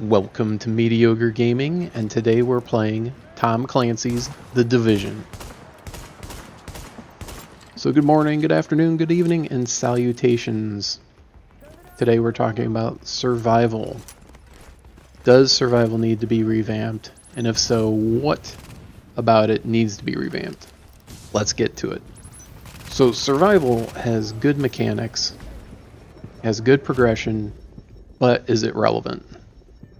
Welcome to Mediocre Gaming, and today we're playing Tom Clancy's The Division. So good morning, good afternoon, good evening, and salutations. Today we're talking about survival. Does survival need to be revamped? And if so, what about it needs to be revamped? Let's get to it. So survival has good mechanics, has good progression, but is it relevant?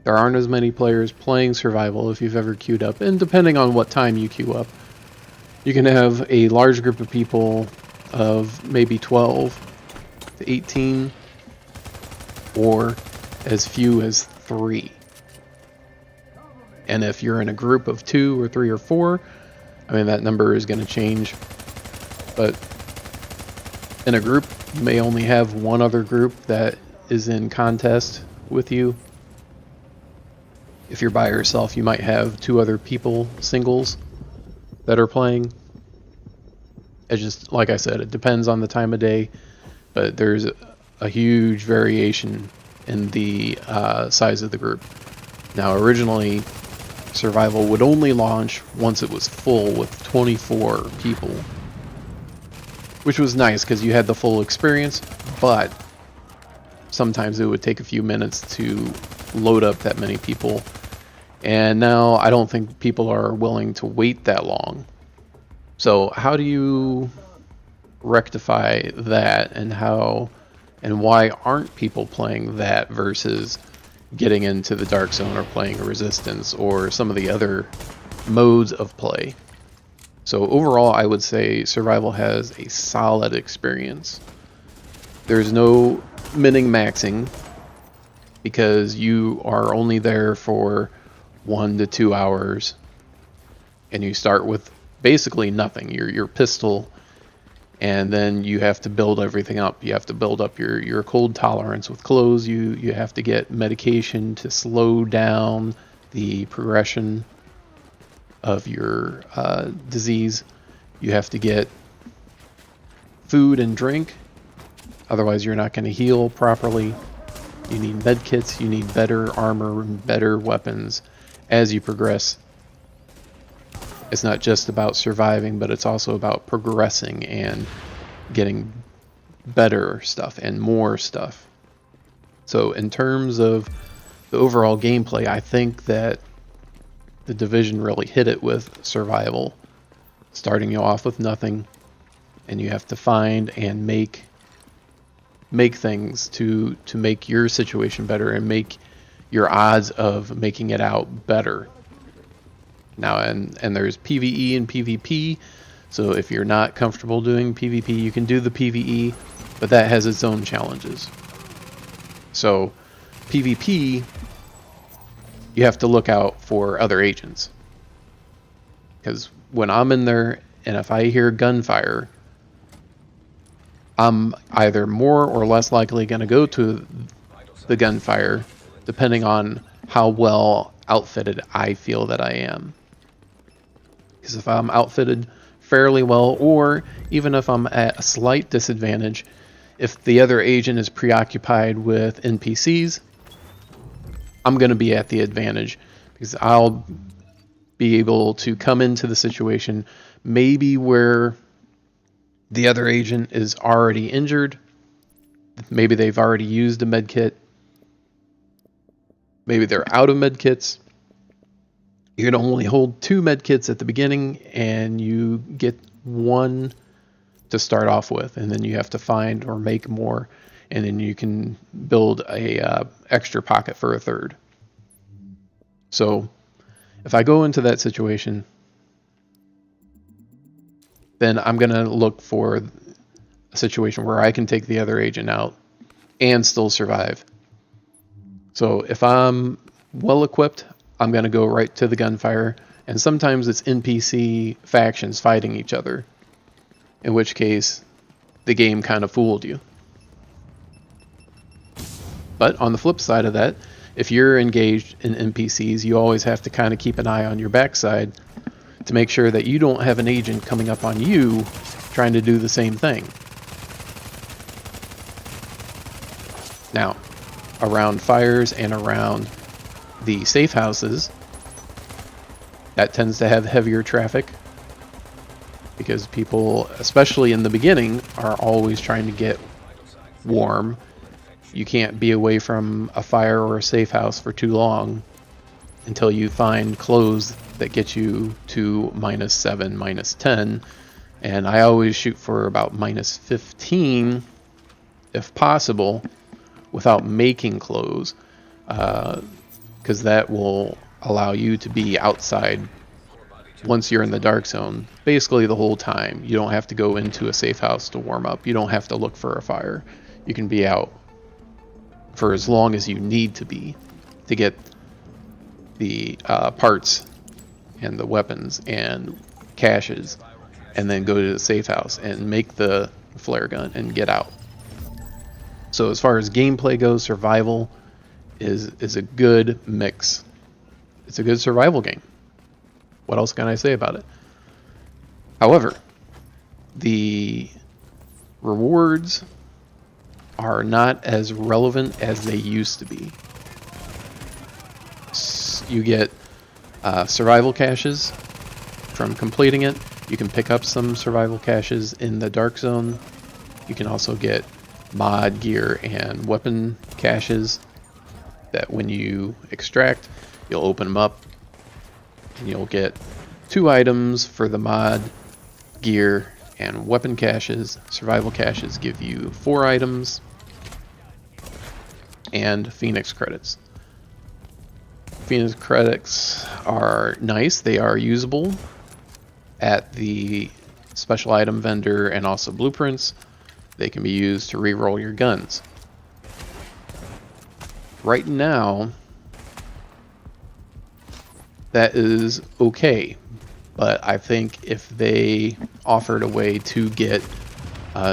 There aren't as many players playing survival if you've ever queued up, and depending on what time you queue up, you can have a large group of people of maybe 12 to 18, or as few as 3. And if you're in a group of 2 or 3 or 4, I mean, that number is going to change. But in a group, you may only have one other group that is in contest with you. If you're by yourself, you might have 2 other people, singles, that are playing. It's just, like I said, it depends on the time of day, but there's a huge variation in the size of the group. Now, originally, survival would only launch once it was full with 24 people, which was nice because you had the full experience, but sometimes it would take a few minutes to load up that many people, and now I don't think people are willing to wait that long. So how do you rectify that, and why aren't people playing that versus getting into the Dark Zone or playing a Resistance or some of the other modes of play? So overall, I would say survival has a solid experience. There's no minning maxing because you are only there for 1 to 2 hours, and you start with basically nothing. Your pistol, and then you have to build everything up. You have to build up your cold tolerance with clothes. You have to get medication to slow down the progression of your disease. You have to get food and drink, otherwise you're not going to heal properly. You need med kits, you need better armor and better weapons as you progress. It's not just about surviving, but it's also about progressing and getting better stuff and more stuff. So in terms of the overall gameplay, I think that the Division really hit it with survival, starting you off with nothing, and you have to find and make things to make your situation better and make your odds of making it out better. Now, and there's PvE and PvP, so if you're not comfortable doing PvP, you can do the PvE, but that has its own challenges. So PvP, you have to look out for other agents, because when I'm in there and if I hear gunfire, I'm either more or less likely going to go to the gunfire depending on how well outfitted I feel that I am. Because if I'm outfitted fairly well, or even if I'm at a slight disadvantage, if the other agent is preoccupied with NPCs, I'm going to be at the advantage, because I'll be able to come into the situation maybe where the other agent is already injured. Maybe they've already used a med kit. Maybe they're out of med kits. You can only hold 2 med kits at the beginning, and you get 1 to start off with, and then you have to find or make more, and then you can build a extra pocket for a 3rd. So if I go into that situation, then I'm going to look for a situation where I can take the other agent out and still survive. So if I'm well equipped, I'm going to go right to the gunfire, and sometimes it's NPC factions fighting each other, in which case the game kind of fooled you. But on the flip side of that, if you're engaged in NPCs, you always have to kind of keep an eye on your backside to make sure that you don't have an agent coming up on you trying to do the same thing. Now, around fires and around the safe houses, that tends to have heavier traffic because people, especially in the beginning, are always trying to get warm. You can't be away from a fire or a safe house for too long until you find clothes that get you to -7, -10. And I always shoot for about -15 if possible without making clothes, because that will allow you to be outside once you're in the dark zone basically the whole time. You don't have to go into a safe house to warm up. You don't have to look for a fire. You can be out for as long as you need to be to get the parts and the weapons and caches, and then go to the safe house and make the flare gun and get out. So as far as gameplay goes, survival is a good mix. It's a good survival game. What else can I say about it? However, the rewards are not as relevant as they used to be. You get survival caches from completing it. You can pick up some survival caches in the dark zone. You can also get mod gear and weapon caches that when you extract, you'll open them up and you'll get 2 items for the mod gear and weapon caches. Survival caches give you 4 items and Phoenix credits. Phoenix credits are nice. They are usable at the special item vendor and also blueprints. They can be used to re-roll your guns. Right now, that is okay, but I think if they offered a way to get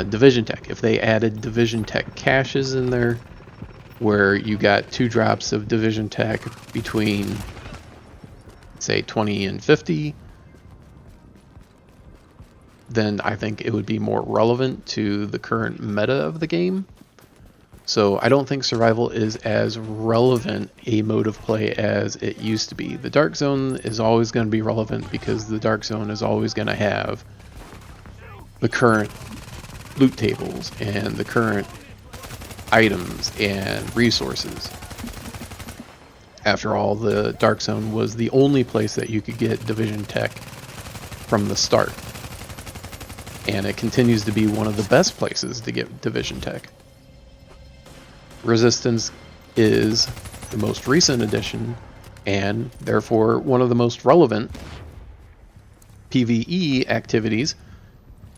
Division Tech, if they added Division Tech caches in there, where you got 2 drops of Division Tech between, say, 20 and 50, then I think it would be more relevant to the current meta of the game. So I don't think survival is as relevant a mode of play as it used to be. The dark zone is always going to be relevant because the dark zone is always going to have the current loot tables and the current items and resources. After all, the dark zone was the only place that you could get Division Tech from the start, and it continues to be one of the best places to get Division Tech. Resistance is the most recent addition and therefore one of the most relevant PvE activities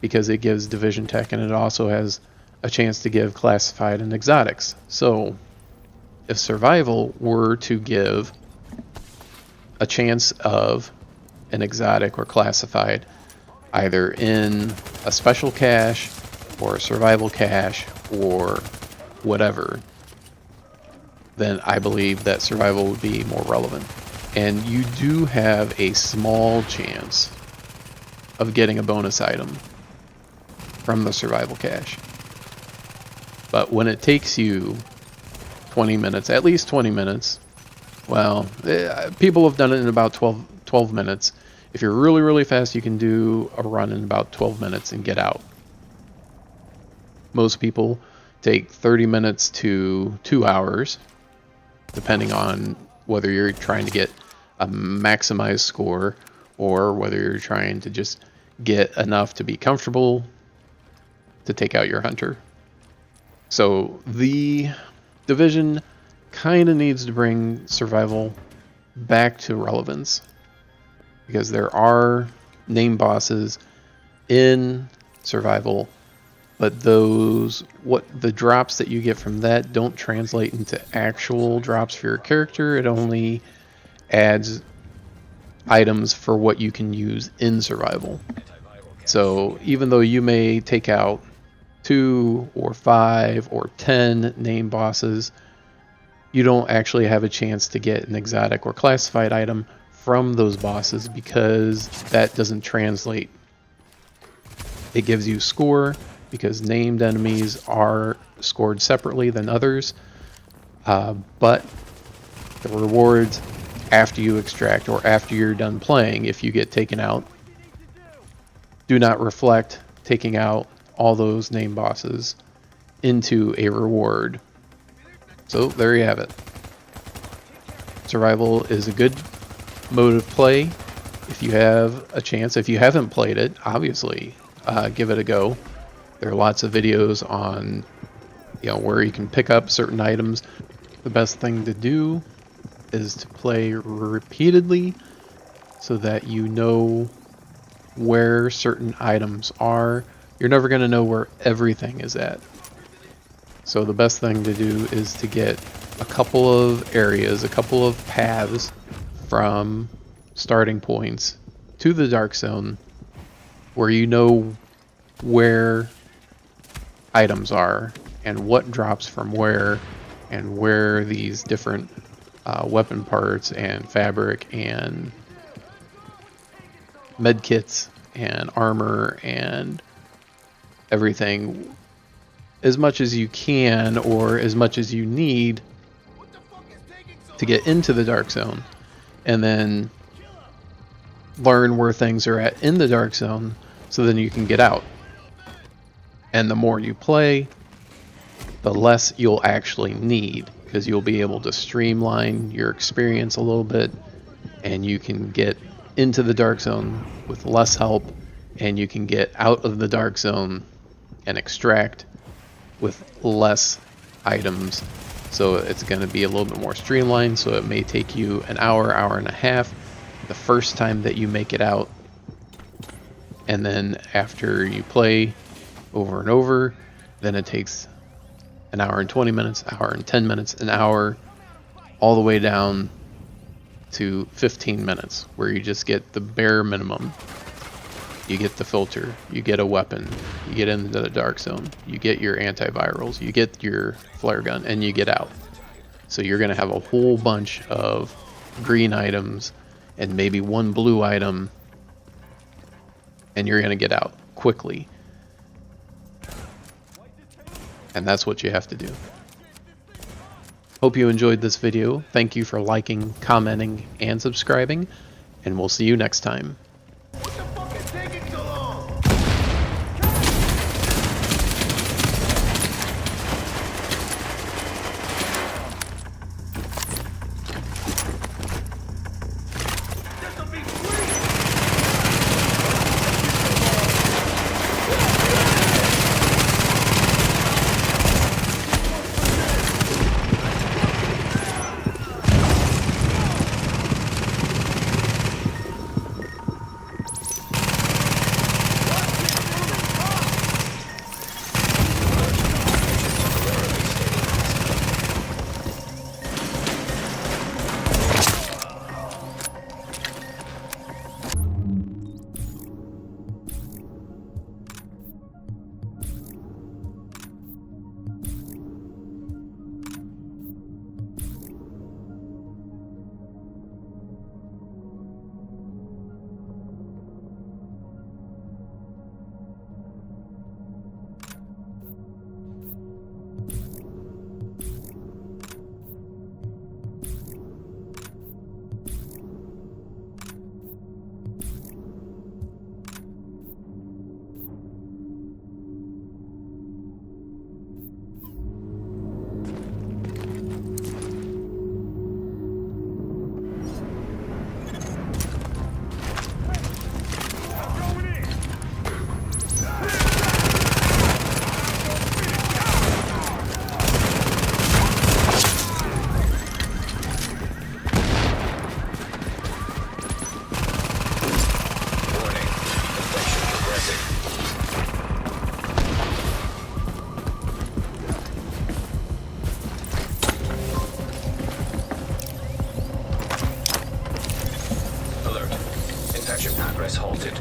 because it gives Division Tech and it also has a chance to give classified and exotics. So if survival were to give a chance of an exotic or classified either in a special cache or a survival cache or whatever, then I believe that survival would be more relevant. And you do have a small chance of getting a bonus item from the survival cache. But when it takes you 20 minutes, at least 20 minutes, well, people have done it in about 12 minutes. If you're really, really fast, you can do a run in about 12 minutes and get out. Most people take 30 minutes to 2 hours, depending on whether you're trying to get a maximized score or whether you're trying to just get enough to be comfortable to take out your hunter. So the Division kind of needs to bring survival back to relevance, because there are name bosses in survival, but the drops that you get from that don't translate into actual drops for your character. It only adds items for what you can use in survival. So even though you may take out 2 or 5 or 10 name bosses, you don't actually have a chance to get an exotic or classified item from those bosses because that doesn't translate. It gives you score because named enemies are scored separately than others, but The rewards after you extract or after you're done playing, if you get taken out, do not reflect taking out all those name bosses into a reward. So there you have it. Survival is a good mode of play if you have a chance. If you haven't played it, obviously, give it a go. There are lots of videos on, where you can pick up certain items. The best thing to do is to play repeatedly so that you know where certain items are. You're never going to know where everything is at. So the best thing to do is to get a couple of areas, a couple of paths from starting points to the Dark Zone where you know where items are and what drops from where and where these different weapon parts and fabric and med kits and armor and everything, as much as you can or as much as you need to get into the Dark Zone, and then learn where things are at in the Dark Zone so then you can get out. And the more you play, the less you'll actually need, because you'll be able to streamline your experience a little bit, and you can get into the Dark Zone with less help, and you can get out of the Dark Zone and extract with less items. So it's going to be a little bit more streamlined, so it may take you an hour, hour and a half the first time that you make it out, and then after you play over and over, then it takes an hour and 20 minutes, hour and 10 minutes, an hour, all the way down to 15 minutes, where you just get the bare minimum. You get the filter, you get a weapon, you get into the Dark Zone, you get your antivirals, you get your flare gun, and you get out. So you're going to have a whole bunch of green items and maybe one blue item, and you're going to get out quickly. And that's what you have to do. Hope you enjoyed this video. Thank you for liking, commenting, and subscribing, and we'll see you next time. Progress halted.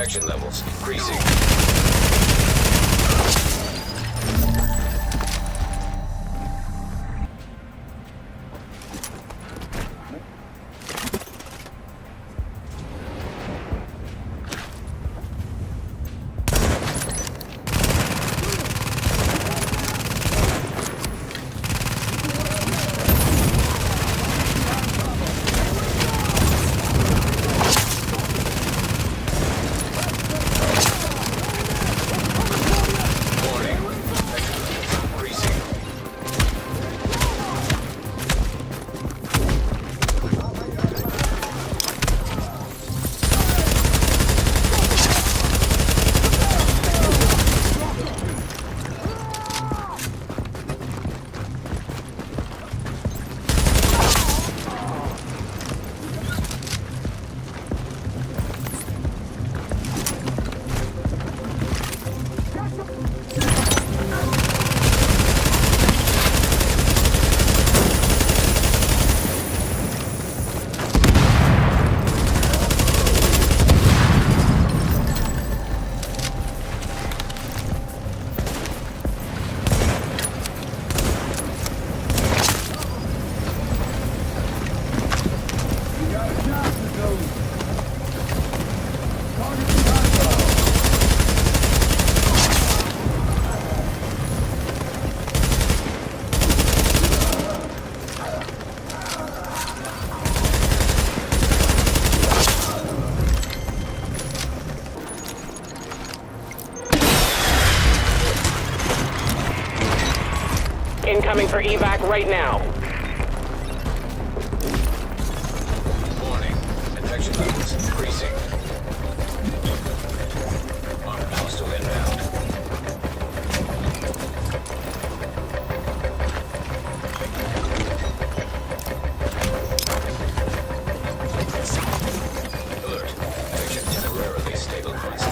Infection levels increasing. Incoming for evac right now. Warning. Infection levels increasing. On hostile inbound. Alert. Infection temporarily stabilized.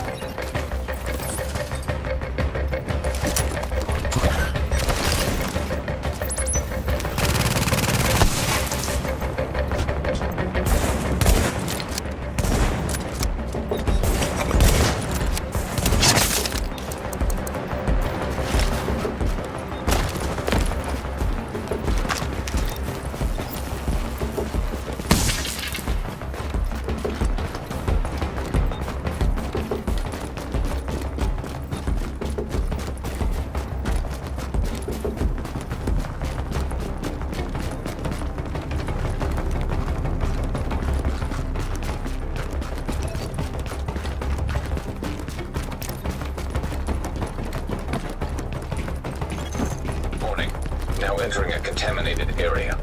Now entering a contaminated area.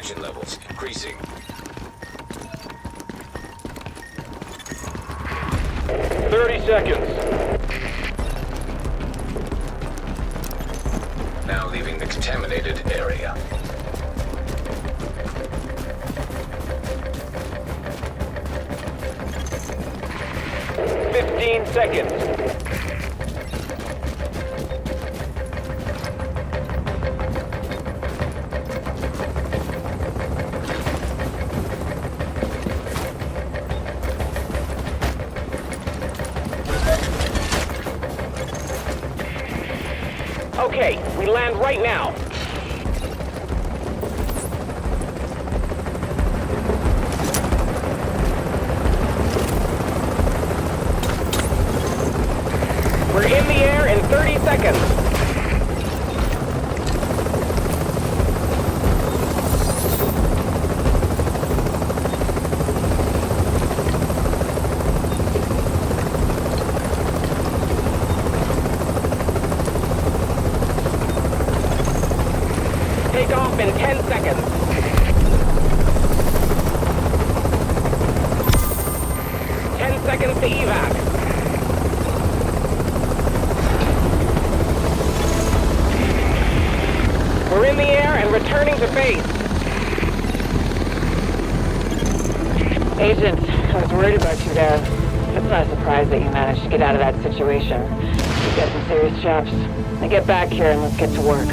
Infection levels increasing. 30 seconds. Now leaving the contaminated area. 15 seconds. Okay, we land right now. We're in the air in 30 seconds. Take off in 10 seconds. 10 seconds to evac. We're in the air and returning to base. Agent, I was worried about you there. It's not a surprise that you managed to get out of that situation. You've got some serious chops. Now get back here and let's get to work.